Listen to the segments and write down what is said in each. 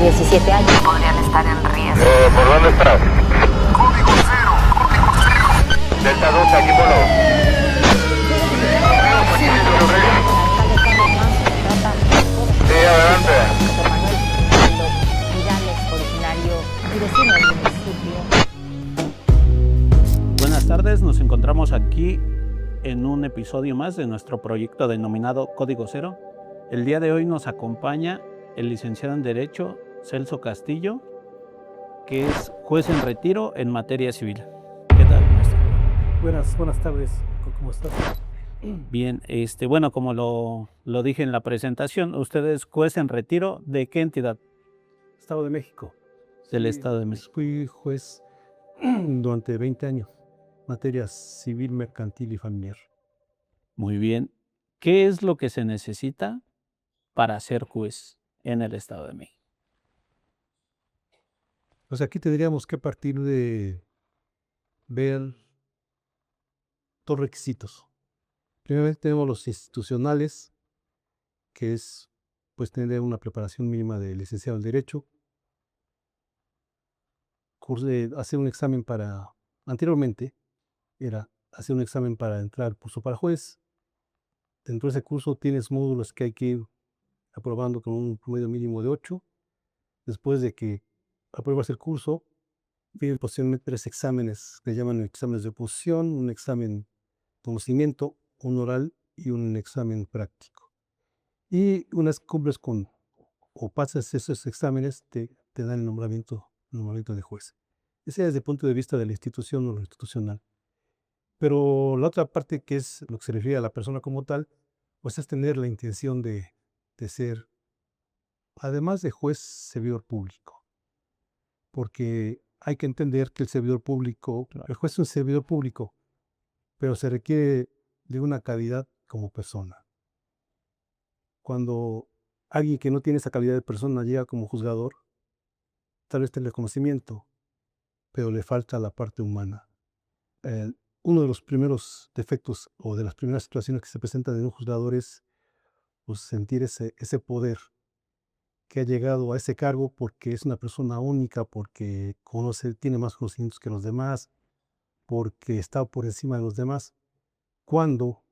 17 años podrían estar en riesgo. ¿Por dónde estás? Código cero. Delta 2, aquí Polo. Sí, adelante. Buenas tardes, nos encontramos aquí en un episodio más de nuestro proyecto denominado Código Cero. El día de hoy nos acompaña el licenciado en Derecho Celso Castillo, que es juez en retiro en materia civil. ¿Qué tal, maestro? Buenas tardes, ¿cómo estás? Bien, bueno, como lo dije en la presentación, usted es juez en retiro. ¿De qué entidad? Estado de México. Del Sí, Estado de México. Fui juez durante 20 años, materia civil, mercantil y familiar. Muy bien. ¿Qué es lo que se necesita para ser juez en el Estado de México? Pues aquí tendríamos que partir de ver dos requisitos. Primeramente tenemos los institucionales, que es pues tener una preparación mínima de licenciado en Derecho, hacer un examen anteriormente era hacer un examen para entrar al curso para juez. Dentro de ese curso tienes módulos que hay que ir aprobando con un promedio mínimo de 8. Después de que apruebas el curso, vienen posteriormente 3 exámenes que llaman exámenes de oposición, un examen de conocimiento, un oral y un examen práctico. Y unas cumples o pasas esos exámenes, te dan el nombramiento de juez. Ese es desde el punto de vista de la institución o lo institucional. Pero la otra parte, que es lo que se refiere a la persona como tal, pues es tener la intención de ser, además de juez, servidor público. Porque hay que entender que el servidor público, el juez es un servidor público, pero se requiere de una calidad como persona. Cuando alguien que no tiene esa calidad de persona llega como juzgador, tal vez tenga el conocimiento, pero le falta la parte humana. Uno de los primeros defectos o de las primeras situaciones que se presentan en un juzgador es pues, sentir ese poder que ha llegado a ese cargo porque es una persona única, porque tiene más conocimientos que los demás, porque está por encima de los demás, cuando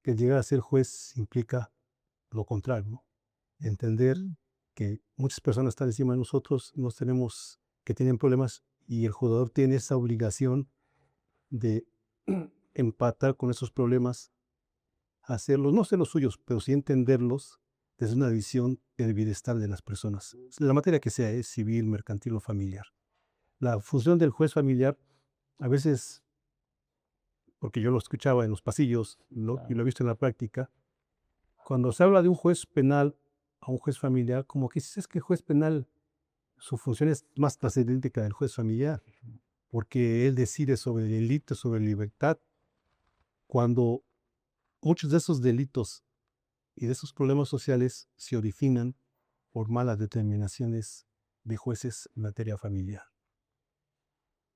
el llegar a ser juez implica lo contrario, ¿no? Entender que muchas personas están encima de nosotros, que tienen problemas, y el juzgador tiene esa obligación de empatar con esos problemas, hacerlos, no ser los suyos, pero sí entenderlos desde una visión del bienestar de las personas. La materia que sea, es civil, mercantil o familiar. La función del juez familiar, a veces, porque yo lo escuchaba en los pasillos y lo he visto en la práctica, cuando se habla de un juez penal a un juez familiar, como que es que el juez penal, su función es más trascendente que la del juez familiar, porque él decide sobre delito, sobre libertad, cuando muchos de esos delitos y de esos problemas sociales se originan por malas determinaciones de jueces en materia familiar.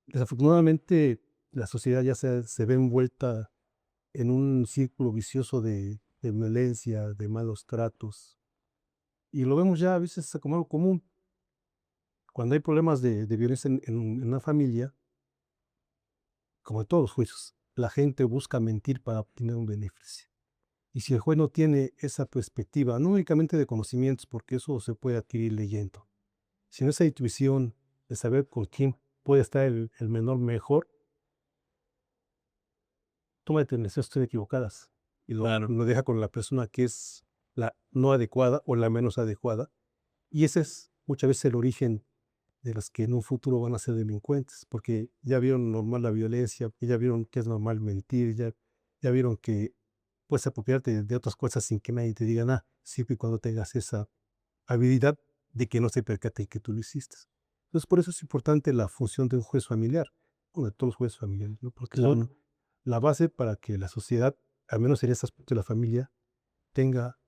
Desafortunadamente, la sociedad ya se ve envuelta en un círculo vicioso de violencia, de malos tratos, y lo vemos ya a veces como algo común. Cuando hay problemas de violencia en una familia, como en todos los juicios, la gente busca mentir para obtener un beneficio. Y si el juez no tiene esa perspectiva, no únicamente de conocimientos, porque eso se puede adquirir leyendo, sino esa intuición de saber con quién puede estar el menor mejor, toma determinaciones que estén equivocadas y lo deja con la persona que es la no adecuada o la menos adecuada. Y ese es muchas veces el origen de los que en un futuro van a ser delincuentes, porque ya vieron normal la violencia, ya vieron que es normal mentir, ya vieron que puedes apropiarte de otras cosas sin que nadie te diga nada, siempre y cuando tengas esa habilidad de que no se percaten que tú lo hiciste. Entonces, por eso es importante la función de un juez familiar, o de todos los jueces familiares, ¿no? Porque son la base para que la sociedad, al menos en ese aspecto de la familia, tenga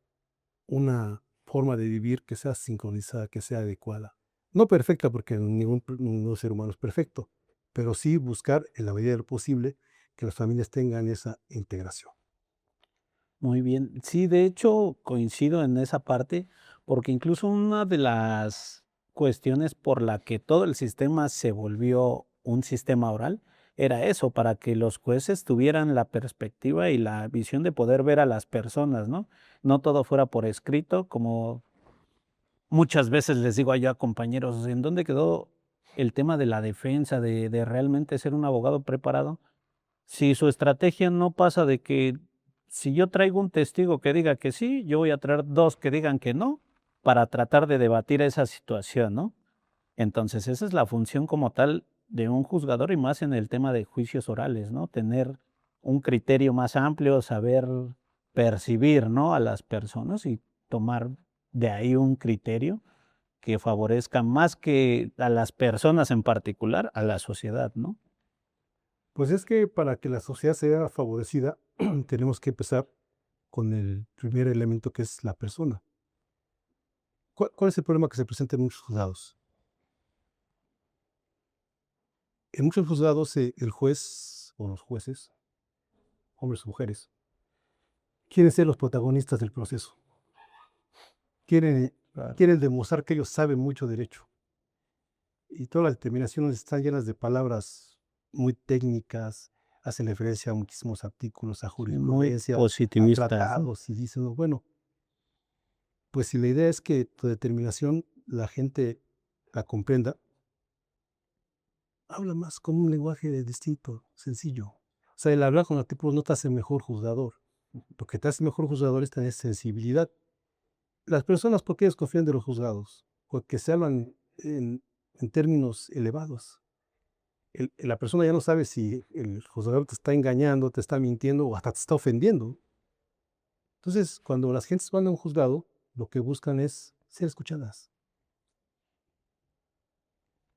una forma de vivir que sea sincronizada, que sea adecuada. No perfecta, porque ningún ser humano es perfecto, pero sí buscar en la medida de lo posible que las familias tengan esa integración. Muy bien. Sí, de hecho, coincido en esa parte, porque incluso una de las cuestiones por la que todo el sistema se volvió un sistema oral, era eso, para que los jueces tuvieran la perspectiva y la visión de poder ver a las personas, ¿no? No todo fuera por escrito, como muchas veces les digo yo a compañeros, ¿en dónde quedó el tema de la defensa, de realmente ser un abogado preparado? Si su estrategia no pasa de que si yo traigo un testigo que diga que sí, yo voy a traer 2 que digan que no, para tratar de debatir esa situación, ¿no? Entonces, esa es la función como tal de un juzgador y más en el tema de juicios orales, ¿no? Tener un criterio más amplio, saber percibir, ¿no? A las personas y tomar de ahí un criterio que favorezca más que a las personas en particular, a la sociedad, ¿no? Pues es que para que la sociedad sea favorecida, tenemos que empezar con el primer elemento que es la persona. ¿Cuál es el problema que se presenta en muchos juzgados? En muchos juzgados el juez o los jueces, hombres o mujeres, quieren ser los protagonistas del proceso. Quieren, quieren demostrar que ellos saben mucho derecho. Y todas las determinaciones están llenas de palabras muy técnicas, hacen referencia a muchísimos artículos, a Muy jurisprudencia, a positivistas, ¿no? tratados, y dicen, bueno, pues si la idea es que tu determinación la gente la comprenda, habla más con un lenguaje distinto, sencillo. O sea, el hablar con artículos no te hace mejor juzgador. Lo que te hace mejor juzgador es tener sensibilidad. Las personas, ¿por qué desconfían de los juzgados? Porque se hablan en términos elevados. La persona ya no sabe si el juzgador te está engañando, te está mintiendo o hasta te está ofendiendo. Entonces, cuando las gentes van a un juzgado, lo que buscan es ser escuchadas.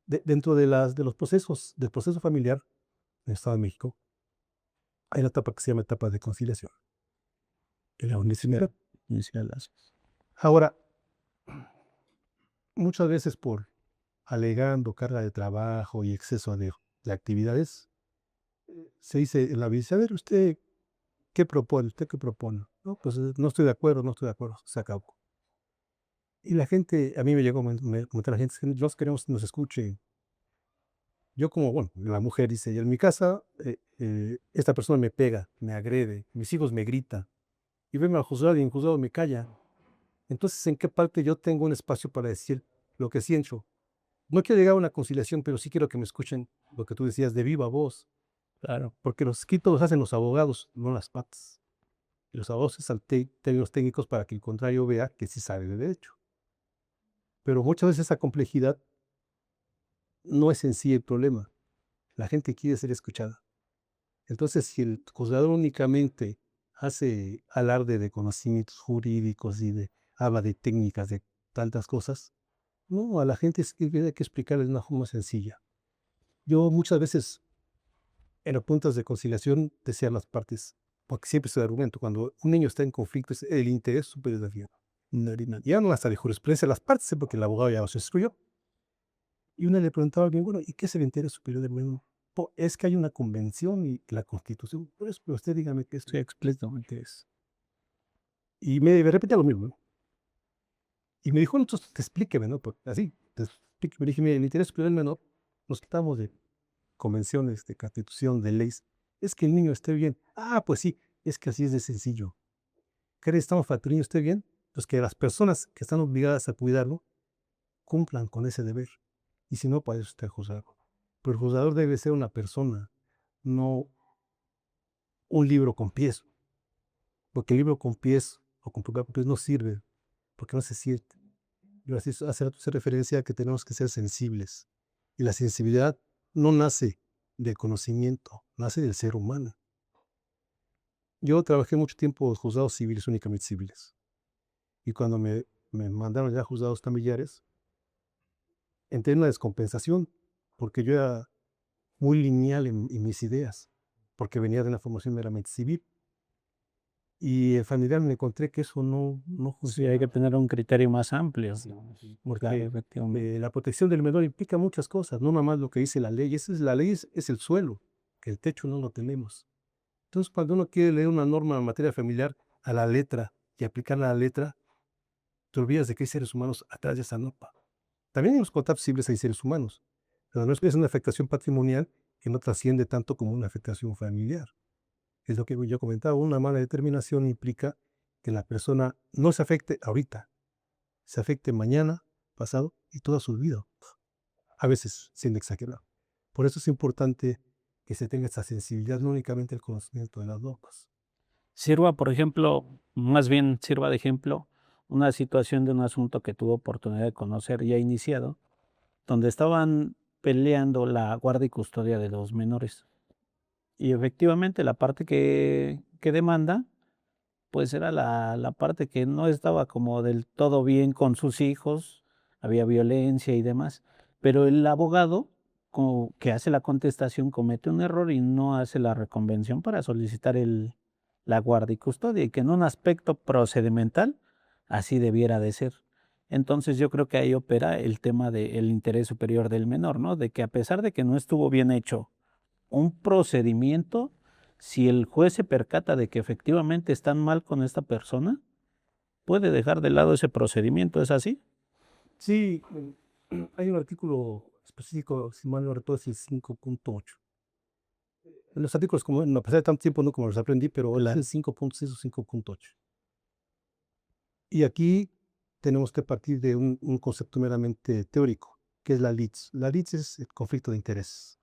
Dentro de los procesos, del proceso familiar en el Estado de México, hay una etapa que se llama etapa de conciliación en la universidad. Ahora, muchas veces por alegando carga de trabajo y exceso de actividades, se dice en la universidad, a ver, ¿usted qué propone? ¿Usted qué propone? No, pues no estoy de acuerdo, no estoy de acuerdo, se acabó. Y la gente, a mí me llegó a comentar la gente, nos queremos que nos escuche. Yo como, bueno, la mujer dice, y en mi casa, esta persona me pega, me agrede, mis hijos me gritan, y vengo al juzgado y en el juzgado me calla. Entonces, ¿en qué parte yo tengo un espacio para decir lo que siento? No quiero llegar a una conciliación, pero sí quiero que me escuchen lo que tú decías de viva voz. Claro, porque los escritos los hacen los abogados, no las partes. Y los abogados usan términos técnicos para que el contrario vea que sí sabe de derecho. Pero muchas veces esa complejidad no es en sí el problema. La gente quiere ser escuchada. Entonces, si el juzgador únicamente hace alarde de conocimientos jurídicos y habla de técnicas, de tantas cosas, no, a la gente hay que explicarle de una forma sencilla. Yo muchas veces en los puntos de conciliación decía a las partes, porque siempre es el argumento, cuando un niño está en conflicto, es el interés superior del niño. Ya no hasta de jurisprudencia las partes, porque el abogado ya los instruyó. Y uno le preguntaba a alguien, bueno, ¿y qué es el interés superior del niño? Es que hay una convención y la constitución. Por eso, pero usted dígame qué es. Sí, explícitamente es. Y me repetía lo mismo, ¿no? Y me dijo, entonces, explíqueme, ¿no? Así, explíqueme. Le dije, mire, el interés superior del menor, nos quitamos de convenciones, de constitución, de leyes. Es que el niño esté bien. Ah, pues sí, es que así es de sencillo. ¿Qué necesitamos para que el niño esté bien? Pues que las personas que están obligadas a cuidarlo cumplan con ese deber. Y si no, para eso está el juzgado. Pero el juzgador debe ser una persona, no un libro con pies. Porque el libro con pies o con papel con pies no sirve, porque no se siente. Yo hace referencia a que tenemos que ser sensibles. Y la sensibilidad no nace del conocimiento, nace del ser humano. Yo trabajé mucho tiempo en juzgados civiles, únicamente civiles. Y cuando me mandaron ya a juzgados familiares, entré en una descompensación, porque yo era muy lineal en mis ideas, porque venía de una formación meramente civil. Y en familiar me encontré que eso no Sí, funciona. hay que tener un criterio más amplio. Porque Claro, efectivamente. la protección del menor implica muchas cosas, no nada más lo que dice la ley. La ley es el suelo, que el techo no lo tenemos. Entonces, cuando uno quiere leer una norma en materia familiar a la letra y aplicarla a la letra, te olvidas de que hay seres humanos atrás de esa norma. También en los contratos civiles hay seres humanos, pero no es una afectación patrimonial que no trasciende tanto como una afectación familiar. Es lo que yo comentaba, una mala determinación implica que la persona no se afecte ahorita, se afecte mañana, pasado y toda su vida, a veces sin exagerar. Por eso es importante que se tenga esa sensibilidad, no únicamente el conocimiento de las normas. Sirva, por ejemplo, más bien sirva de ejemplo una situación de un asunto que tuve oportunidad de conocer ya iniciado, donde estaban peleando la guarda y custodia de los menores. Y efectivamente la parte que demanda, pues era la parte que no estaba como del todo bien con sus hijos, había violencia y demás, pero el abogado que hace la contestación comete un error y no hace la reconvención para solicitar la guardia y custodia, y que en un aspecto procedimental así debiera de ser. Entonces yo creo que ahí opera el tema del interés superior del menor, ¿no? De que a pesar de que no estuvo bien hecho un procedimiento, si el juez se percata de que efectivamente están mal con esta persona, puede dejar de lado ese procedimiento, ¿es así? Sí, hay un artículo específico, si mal no recuerdo, es el 5.8. Los artículos, como a pesar de tanto tiempo, no como los aprendí, pero es el 5.6 o 5.8. Y aquí tenemos que partir de un concepto meramente teórico, que es la litis. La litis es el conflicto de intereses.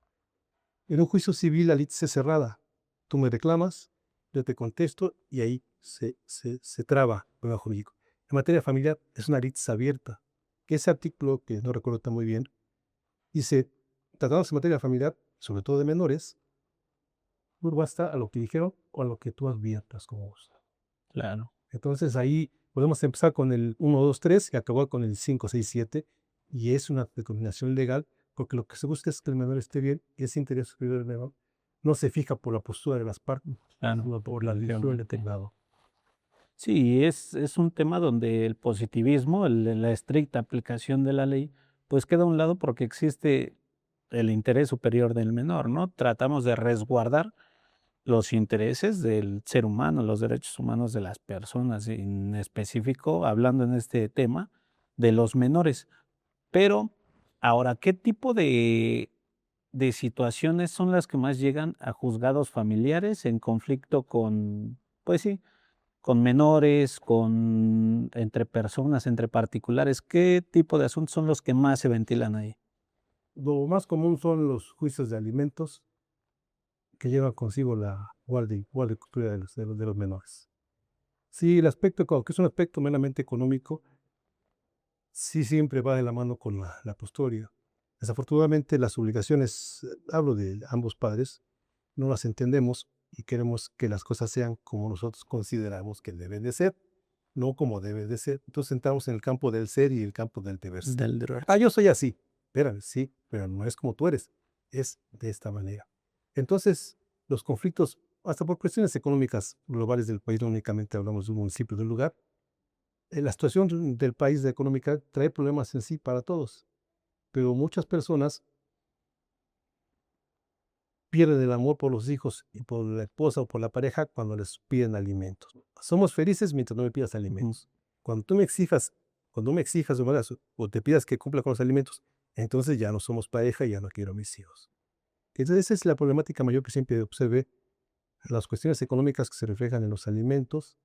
En un juicio civil la litis es cerrada. Tú me reclamas, yo te contesto y ahí se traba el problema jurídico. En materia familiar es una litis abierta, que ese artículo, que no recuerdo tan muy bien, dice, tratándose en materia familiar, sobre todo de menores, no basta a lo que dijeron o a lo que tú adviertas como vos. Claro. Entonces ahí podemos empezar con el 1, 2, 3 y acabar con el 5, 6, 7, y es una determinación legal, porque lo que se busca es que el menor esté bien y ese interés superior del menor no se fija por la postura de las partes, Claro, sino por la decisión del determinado. Sí, es un tema donde el positivismo, la estricta aplicación de la ley, pues queda a un lado porque existe el interés superior del menor, ¿no? Tratamos de resguardar los intereses del ser humano, los derechos humanos de las personas, en específico, hablando en este tema, de los menores. Pero ahora, ¿qué tipo de situaciones son las que más llegan a juzgados familiares en conflicto con, pues sí, con menores, entre personas, entre particulares? ¿Qué tipo de asuntos son los que más se ventilan ahí? Lo más común son los juicios de alimentos que llevan consigo la guardia y custodia de los menores. Sí, el aspecto, que es un aspecto meramente económico, sí siempre va de la mano con la custodia. Desafortunadamente las obligaciones, hablo de ambos padres, no las entendemos y queremos que las cosas sean como nosotros consideramos que deben de ser, no como debe de ser. Entonces entramos en el campo del ser y el campo del deber ser. Del deber. Ah, yo soy así. Espérame, sí, pero no es como tú eres, es de esta manera. Entonces, los conflictos, hasta por cuestiones económicas globales del país, no únicamente hablamos de un municipio, de un lugar, la situación del país económica trae problemas en sí para todos, pero muchas personas pierden el amor por los hijos y por la esposa o por la pareja cuando les piden alimentos. Somos felices mientras no me pidas alimentos. Cuando tú me exijas, o te pidas que cumpla con los alimentos, entonces ya no somos pareja y ya no quiero a mis hijos. Entonces esa es la problemática mayor que siempre observé, las cuestiones económicas que se reflejan en los alimentos,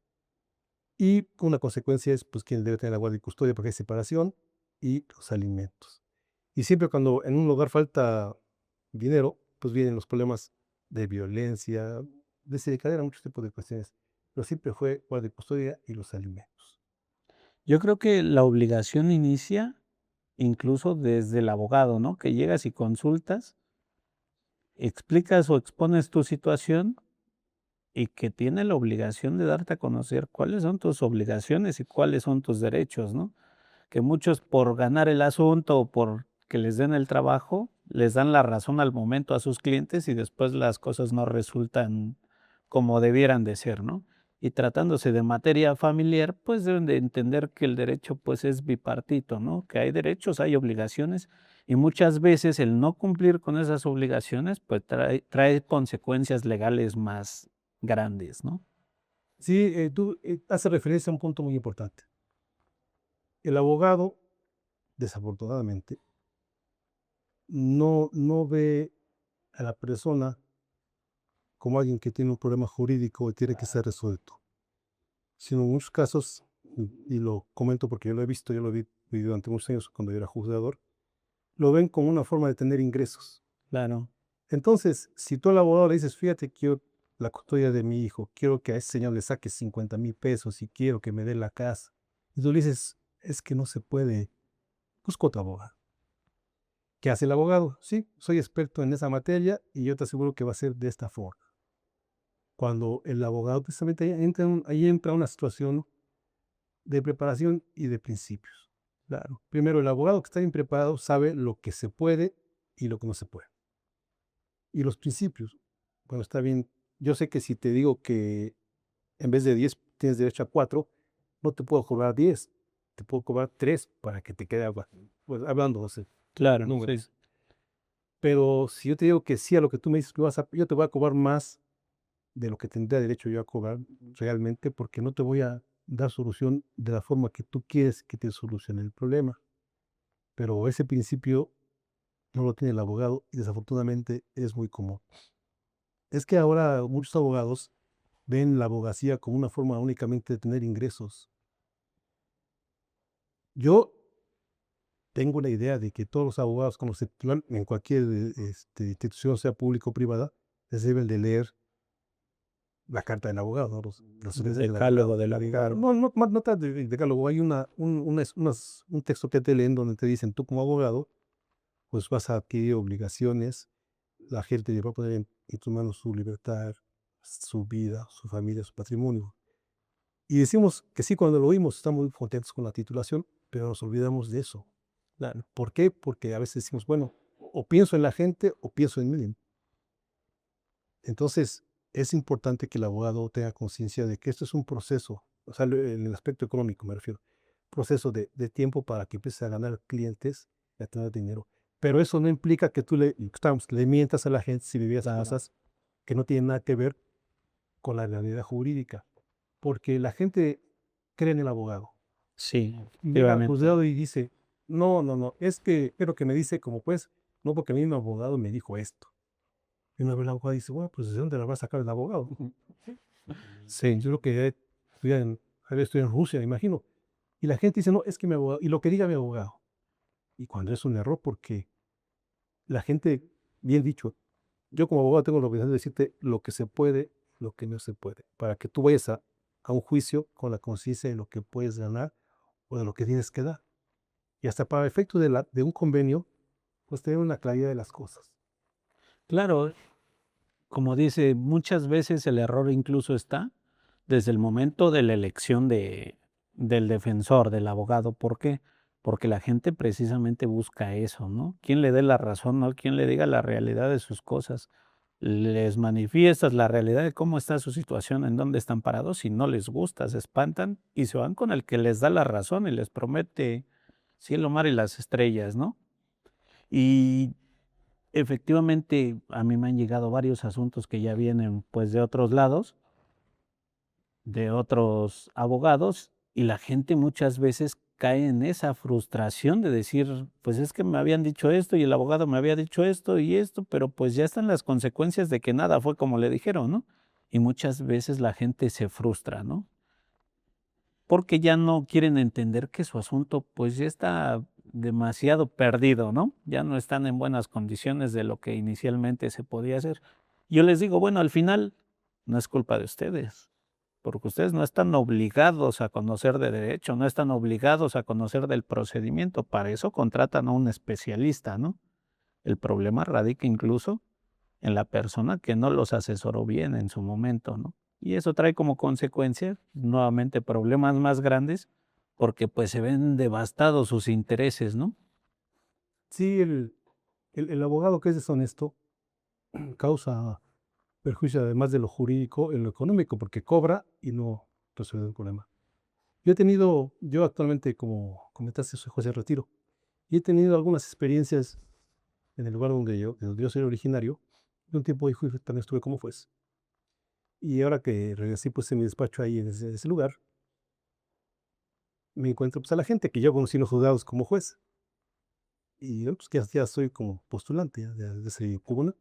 y una consecuencia es pues quien debe tener la guardia y custodia porque hay separación, y los alimentos. Y siempre cuando en un hogar falta dinero, pues vienen los problemas de violencia, desencadenan muchos tipos de cuestiones, pero siempre fue guardia y custodia y los alimentos. Yo creo que la obligación inicia incluso desde el abogado, ¿no? Que llegas y consultas, explicas o expones tu situación y que tiene la obligación de darte a conocer cuáles son tus obligaciones y cuáles son tus derechos, ¿no? Que muchos por ganar el asunto o por que les den el trabajo, les dan la razón al momento a sus clientes y después las cosas no resultan como debieran de ser, ¿no? Y tratándose de materia familiar, pues deben de entender que el derecho pues es bipartito, ¿no? Que hay derechos, hay obligaciones y muchas veces el no cumplir con esas obligaciones pues trae consecuencias legales más grandes, ¿no? Sí, tú haces referencia a un punto muy importante. El abogado desafortunadamente, no ve a la persona como alguien que tiene un problema jurídico y tiene que ser resuelto, sino en muchos casos, y lo comento porque yo lo he visto, yo lo vi durante muchos años cuando yo era juzgador, lo ven como una forma de tener ingresos. Claro, Entonces, si tú al abogado le dices, fíjate, quiero la custodia de mi hijo, quiero que a ese señor le saque 50,000 pesos y quiero que me dé la casa, y tú le dices, es que no se puede, busca otro abogado. ¿Qué hace el abogado? Sí, soy experto en esa materia y yo te aseguro que va a ser de esta forma. Cuando el abogado precisamente ahí entra una situación de preparación y de principios. Claro. Primero, el abogado que está bien preparado sabe lo que se puede y lo que no se puede. Y los principios. Bueno, está bien. Yo sé que si te digo que en vez de 10 tienes derecho a 4, no te puedo cobrar 10, te puedo cobrar 3 para que te quede agua. Pues hablando, o sea, claro, sí. números. Pero si yo te digo que sí a lo que tú me dices que yo te voy a cobrar más de lo que tendría derecho yo a cobrar realmente, porque no te voy a dar solución de la forma que tú quieres que te solucione el problema. Pero ese principio no lo tiene el abogado y desafortunadamente es muy común. Es que ahora muchos abogados ven la abogacía como una forma únicamente de tener ingresos. Yo tengo la idea de que todos los abogados, cuando se titulan en cualquier institución, sea pública o privada, les deben de leer la carta del abogado, ¿no? Los El deberes del decálogo abogado. del abogado. No trata de decálogo, hay un texto que te leen donde te dicen, tú como abogado, pues vas a adquirir obligaciones, la gente va a poner en tus manos su libertad, su vida, su familia, su patrimonio. Y decimos que sí, cuando lo oímos estamos muy contentos con la titulación, pero nos olvidamos de eso. Claro. ¿Por qué? Porque a veces decimos, bueno, o pienso en la gente o pienso en mí. Entonces, es importante que el abogado tenga conciencia de que esto es un proceso, o sea, en el aspecto económico me refiero, proceso de tiempo para que empieces a ganar clientes y a tener dinero. Pero eso no implica que tú le mientas a la gente si vivías Claro. cosas que no tienen nada que ver con la realidad jurídica, porque la gente cree en el abogado. Sí, Llega al efectivamente. juzgado y dice, no, es que, pero que me dice como pues, no, porque a mí mi abogado me dijo esto. Y una vez el abogado dice, bueno, pues ¿de dónde la va a sacar el abogado? Sí, yo creo que estoy en Rusia, me imagino. Y la gente dice, no, es que mi abogado, y lo que diga mi abogado. Y cuando es un error, porque la gente, bien dicho, yo como abogado tengo la obligación de decirte lo que se puede, lo que no se puede, para que tú vayas a un juicio con la conciencia de lo que puedes ganar o de lo que tienes que dar. Y hasta para efecto de un convenio, pues tener una claridad de las cosas. Claro, como dice, muchas veces el error incluso está desde el momento de la elección del defensor, del abogado. ¿Por qué? Porque la gente precisamente busca eso, ¿no? Quien le dé la razón, ¿no? Quien le diga la realidad de sus cosas. Les manifiestas la realidad de cómo está su situación, en dónde están parados, y no les gusta, se espantan y se van con el que les da la razón y les promete cielo, mar y las estrellas, ¿no? Y efectivamente, a mí me han llegado varios asuntos que ya vienen pues de otros lados, de otros abogados, y la gente muchas veces cae en esa frustración de decir, pues es que me habían dicho esto y el abogado me había dicho esto y esto, pero pues ya están las consecuencias de que nada fue como le dijeron, ¿no? Y muchas veces la gente se frustra, ¿no? Porque ya no quieren entender que su asunto pues ya está demasiado perdido, ¿no? Ya no están en buenas condiciones de lo que inicialmente se podía hacer. Yo les digo, bueno, al final no es culpa de ustedes, porque ustedes no están obligados a conocer de derecho, no están obligados a conocer del procedimiento, para eso contratan a un especialista, ¿no? El problema radica incluso en la persona que no los asesoró bien en su momento, ¿no? Y eso trae como consecuencia nuevamente problemas más grandes porque pues se ven devastados sus intereses, ¿no? Sí, el abogado que es deshonesto causa perjuicio además de lo jurídico en lo económico, porque cobra y no resuelve el problema. Yo actualmente, como comentaste, soy juez de retiro, y he tenido algunas experiencias en el lugar donde yo soy originario. De un tiempo también estuve como juez. Y ahora que regresé pues en mi despacho ahí en ese lugar, me encuentro pues a la gente que yo conocí en los juzgados como juez. y yo, pues, que ya soy como postulante ya de ese tribunal.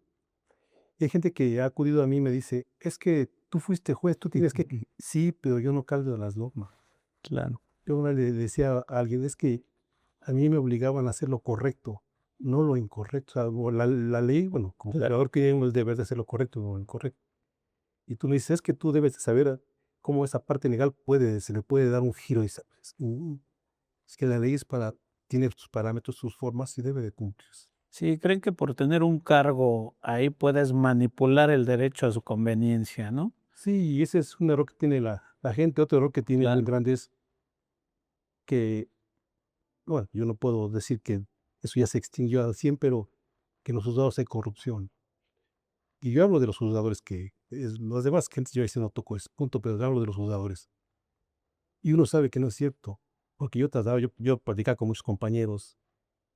Y hay gente que ha acudido a mí y me dice: "Es que tú fuiste juez, tú tienes que". Sí, pero yo no cambio las normas. Claro. Yo una vez le decía a alguien: "Es que a mí me obligaban a hacer lo correcto, no lo incorrecto". O sea, o la ley, bueno, como juzgador tengo el deber de hacer lo correcto, no lo incorrecto. Y tú me dices: "Es que tú debes de saber cómo esa parte legal se le puede dar un giro", y sabes, es que la ley es tiene sus parámetros, sus formas y debe de cumplirse. Sí, creen que por tener un cargo ahí puedes manipular el derecho a su conveniencia, ¿no? Sí, y ese es un error que tiene la gente. Otro error que tiene muy Claro. grande es que, bueno, yo no puedo decir que eso ya se extinguió al 100, pero que en los juzgados hay corrupción. Y yo hablo de los juzgadores los demás gente yo ese no toco ese punto, pero hablo de los juzgadores. Y uno sabe que no es cierto, porque yo platicaba con muchos compañeros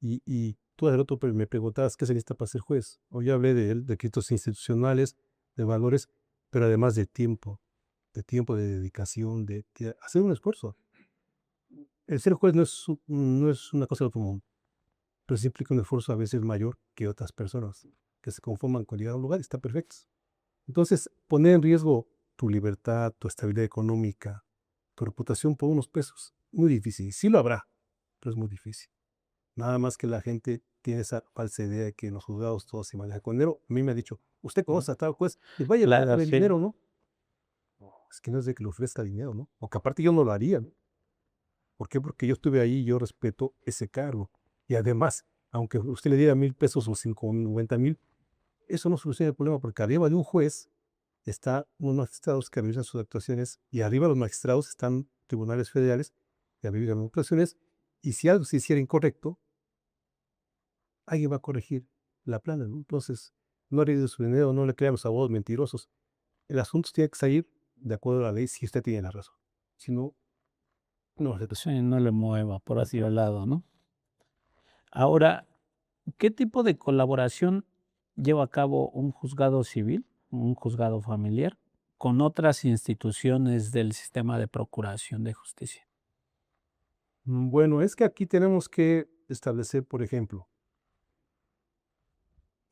y tú hace rato me preguntabas qué se necesita para ser juez. O yo hablé de requisitos institucionales, de valores, pero además de tiempo, de dedicación, de hacer un esfuerzo. El ser juez no es una cosa de otro mundo, pero sí implica un esfuerzo a veces mayor que otras personas que se conforman con llegar a un lugar y están perfectos. Entonces, poner en riesgo tu libertad, tu estabilidad económica, tu reputación por unos pesos, muy difícil. Sí lo habrá, pero es muy difícil. Nada más que la gente tiene esa falsa idea de que en los juzgados todo se maneja con dinero. A mí me ha dicho: "¿Usted conoce a tal juez?". Y vaya, Claro, ofrézcale sí. dinero, ¿no? No, es que no es de que le ofrezca dinero, ¿no? Porque aparte yo no lo haría, ¿no? ¿Por qué? Porque yo estuve ahí y yo respeto ese cargo. Y además, aunque usted le diera 1,000 pesos o 50,000, eso no soluciona el problema, porque arriba de un juez está unos magistrados que revisan sus actuaciones y arriba de los magistrados están tribunales federales que revisan las actuaciones, y si algo se hiciera incorrecto, alguien va a corregir la plana, ¿no? Entonces, no le de su dinero, no le creamos abogados mentirosos. El asunto tiene que salir de acuerdo a la ley si usted tiene la razón. Si no, no se trata. Sí, no le mueva por así al lado, ¿no? Ahora, ¿qué tipo de colaboración lleva a cabo un juzgado civil, un juzgado familiar, con otras instituciones del sistema de procuración de justicia? Bueno, es que aquí tenemos que establecer, por ejemplo,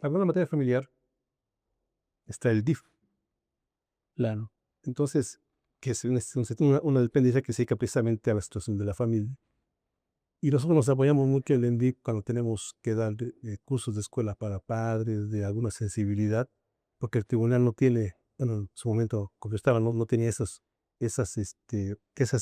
hablando de materia familiar, está el DIF. Claro, Entonces, que es una dependencia que se dedica precisamente a la situación de la familia. Y nosotros nos apoyamos mucho en el ENDIC cuando tenemos que dar cursos de escuela para padres, de alguna sensibilidad, porque el tribunal no tiene, bueno, en su momento, cuando yo estaba, no tenía esas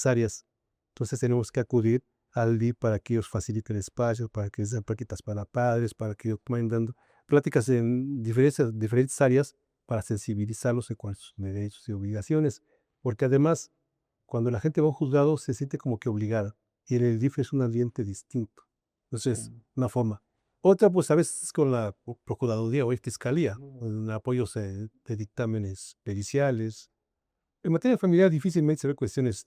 áreas. Entonces tenemos que acudir al DIC para que ellos faciliten espacios, para que sean prácticas para padres, para que ellos vayan dando pláticas en diferentes áreas para sensibilizarlos en cuanto a sus derechos y obligaciones. Porque además, cuando la gente va a un juzgado, se siente como que obligada y en el DIF es un ambiente distinto. Entonces, sí. una forma. Otra, pues a veces es con la Procuraduría o Fiscalía, ¿no? En apoyos de dictámenes periciales. En materia familiar difícilmente se ve cuestiones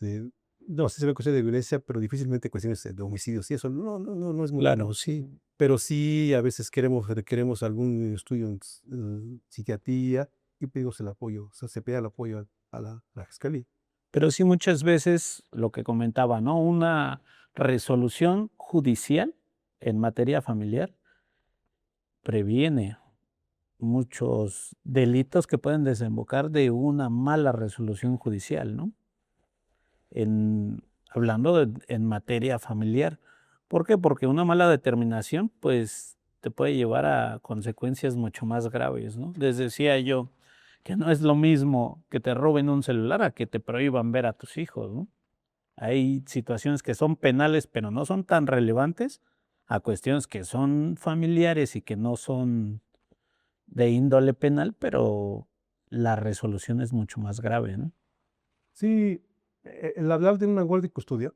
no, sí se ve cuestiones de violencia, pero difícilmente cuestiones de homicidios y eso no es muy Claro, común. sí. Pero sí, a veces requeremos algún estudio en psiquiatría y pedimos el apoyo, o sea, se pide el apoyo a la Fiscalía. Pero sí muchas veces lo que comentaba, ¿no? Una resolución judicial en materia familiar previene muchos delitos que pueden desembocar de una mala resolución judicial, ¿no? Hablando en materia familiar. ¿Por qué? Porque una mala determinación, pues, te puede llevar a consecuencias mucho más graves, ¿no? Les decía yo que no es lo mismo que te roben un celular a que te prohíban ver a tus hijos, ¿no? Hay situaciones que son penales, pero no son tan relevantes, a cuestiones que son familiares y que no son de índole penal, pero la resolución es mucho más grave, ¿no? Sí, el hablar de una guardia y custodia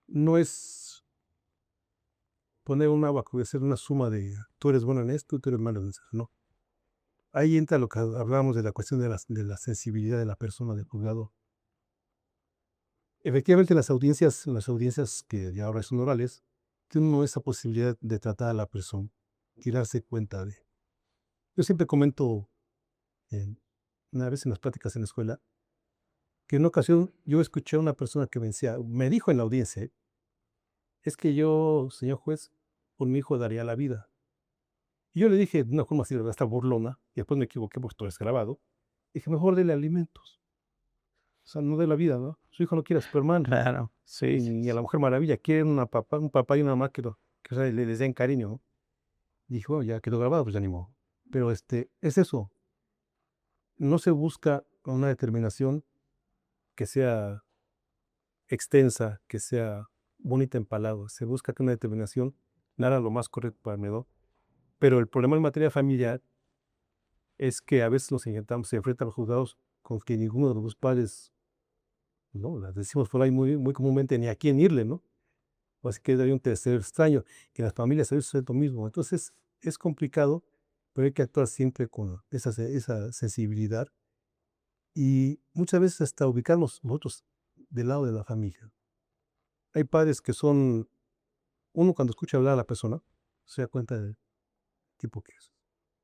no es poner una bajo de hacer una suma de tú eres bueno en esto, tú eres malo en eso, no. Ahí entra lo que hablábamos de la cuestión de la sensibilidad de la persona, del juzgado. Efectivamente, en las audiencias que ya ahora son orales, tiene uno esa posibilidad de tratar a la persona y darse cuenta de. Yo siempre comento, una vez en las pláticas en la escuela, que en una ocasión yo escuché a una persona que me dijo en la audiencia: Es que yo, señor juez, por mi hijo daría la vida. Y yo le dije de una forma así, hasta burlona, y después me equivoqué porque todo es grabado, dije, mejor dele alimentos. O sea, no dé la vida, ¿no? Su hijo no quiere a Superman, Claro, sí. ni a la Mujer Maravilla, quieren un papá y una mamá que o sea, les den cariño, ¿no? Dijo, "Bueno, ya quedó grabado, pues ya ni modo". Pero es eso, no se busca una determinación que sea extensa, que sea bonita en palabras, se busca que una determinación nada lo más correcto para el menor. Pero el problema en materia familiar es que a veces nos enfrentamos, se enfrentan los juzgados con que ninguno de los dos padres, ¿no? Las decimos por ahí muy, muy comúnmente, ni a quién irle, ¿no? O así que hay un tercer extraño, que en las familias a veces es lo mismo. Entonces es complicado, pero hay que actuar siempre con esa sensibilidad y muchas veces hasta ubicarnos nosotros del lado de la familia. Hay padres que son, uno cuando escucha hablar a la persona, se da cuenta del tipo que es.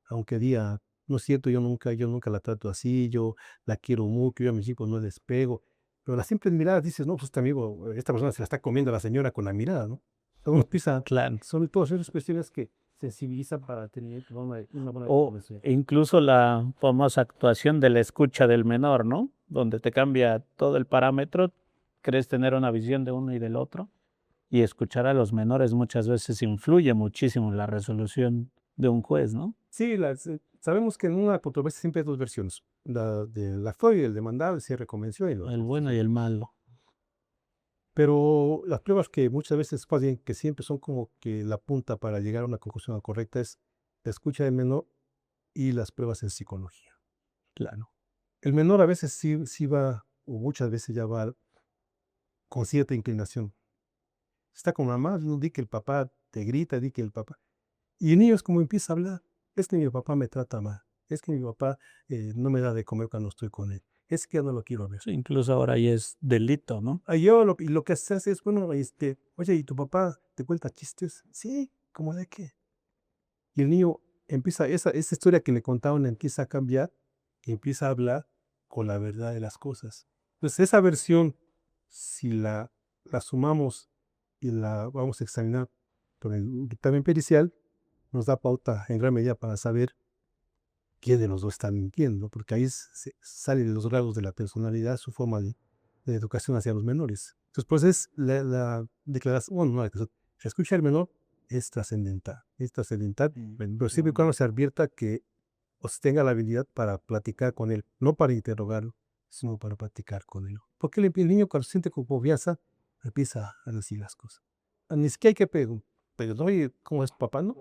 Aunque diga, no es cierto, yo nunca la trato así, yo la quiero mucho, yo a mis hijos no les pego. Pero las simples miradas dices, no, pues este amigo, esta persona se la está comiendo a la señora con la mirada, ¿no? Uno empieza, Claro. son todas esas cuestiones que sensibilizan para tener una buena O conversación. incluso la famosa actuación de la escucha del menor, ¿no? Donde te cambia todo el parámetro, crees tener una visión de uno y del otro, y escuchar a los menores muchas veces influye muchísimo en la resolución de un juez, ¿no? Sí, sabemos que en una controversia siempre hay dos versiones, la del actor y el demandado, el cierre convención y los El dos. bueno y el malo. Pero las pruebas que muchas veces, más bien que siempre son como que la punta para llegar a una conclusión correcta es la escucha del menor y las pruebas en psicología. Claro. El menor a veces sí va, o muchas veces ya va con cierta inclinación. Está con mamá, no di que el papá te grita, di que el papá. Y el niño es como empieza a hablar. Es que mi papá me trata mal. Es que mi papá no me da de comer cuando estoy con él. Es que ya no lo quiero ver. Sí, incluso ahora ya es delito, ¿no? Y lo que se hace es, bueno, oye, ¿y tu papá te cuenta chistes? Sí, ¿cómo de qué? Y el niño empieza, esa historia que le contaban empieza a cambiar y empieza a hablar con la verdad de las cosas. Entonces, esa versión, si la sumamos y la vamos a examinar con el dictamen pericial, nos da pauta en gran medida para saber quién de los dos está mintiendo, porque ahí salen los rasgos de la personalidad, su forma de educación hacia los menores. Entonces, pues es la declaración, bueno, no la declaración, se escucha al menor, es trascendental, pero siempre y cuando se advierta que tenga la habilidad para platicar con él, no para interrogarlo, sino para platicar con él. Porque el niño cuando se siente con confianza, empieza a decir las cosas. Ni siquiera hay que pero oye, ¿cómo es papá? No,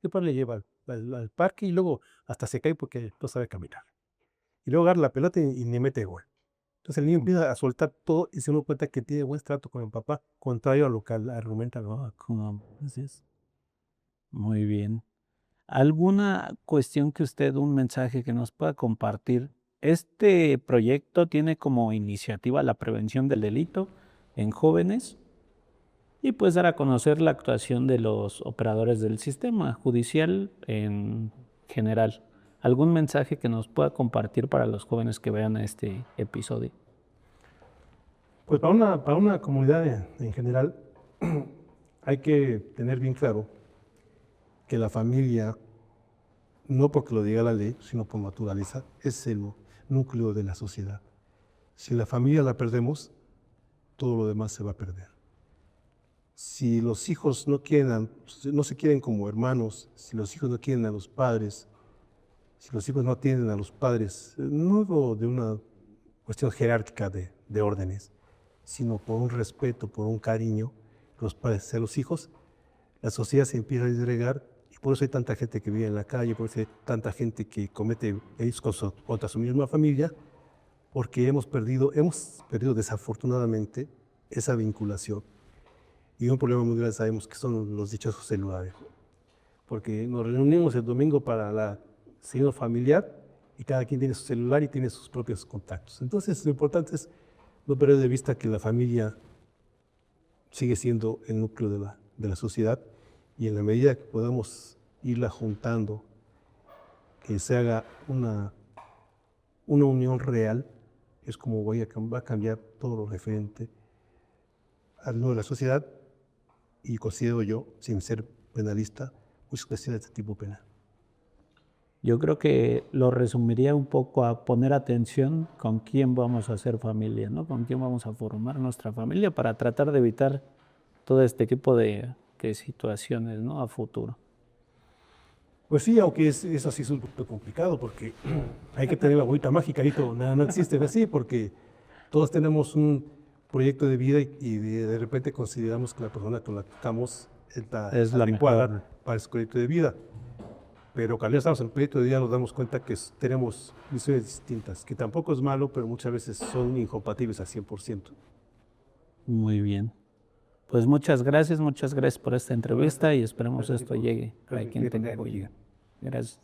el padre le lleva al parque y luego hasta se cae porque no sabe caminar. Y luego agarra la pelota y ni mete gol. Entonces el niño empieza a soltar todo y se da cuenta que tiene buen trato con el papá, contrario a lo que argumenta la mamá. Así es. Muy bien. ¿Alguna cuestión que usted, un mensaje que nos pueda compartir? Este proyecto tiene como iniciativa la prevención del delito en jóvenes y pues dar a conocer la actuación de los operadores del sistema judicial en general. ¿Algún mensaje que nos pueda compartir para los jóvenes que vean este episodio? Pues para una comunidad en general hay que tener bien claro que la familia, no porque lo diga la ley, sino por naturaleza, es el núcleo de la sociedad. Si la familia la perdemos, todo lo demás se va a perder. Si los hijos no se quieren como hermanos, si los hijos no quieren a los padres, si los hijos no atienden a los padres, no de una cuestión jerárquica de órdenes, sino por un respeto, por un cariño, los padres hacia los hijos, la sociedad se empieza a disgregar y por eso hay tanta gente que vive en la calle, por eso hay tanta gente que comete delitos contra su misma familia, porque hemos perdido desafortunadamente esa vinculación. Y un problema muy grande sabemos que son los dichosos celulares, porque nos reunimos el domingo para la cena familiar y cada quien tiene su celular y tiene sus propios contactos. Entonces lo importante es no perder de vista que la familia sigue siendo el núcleo de la sociedad y en la medida que podamos irla juntando, que se haga una unión real, es como va a cambiar todo lo referente al nudo de la sociedad y considero yo, sin ser penalista, justificación de este tipo penal. Yo creo que lo resumiría un poco a poner atención con quién vamos a hacer familia, ¿no? Con quién vamos a formar nuestra familia para tratar de evitar todo este tipo de situaciones, ¿no? A futuro. Pues sí, aunque es así, es un poco complicado porque hay que tener la bolita mágica y todo, nada, no existe así porque todos tenemos un proyecto de vida y de repente consideramos que la persona con la que estamos es la adecuada mejor. para ese proyecto de vida. Pero cuando ya estamos en el proyecto de vida nos damos cuenta que tenemos visiones distintas, que tampoco es malo, pero muchas veces son incompatibles al 100%. Muy bien. Pues muchas gracias por esta entrevista y esperemos esto llegue a quien tenga que llegar. Gracias.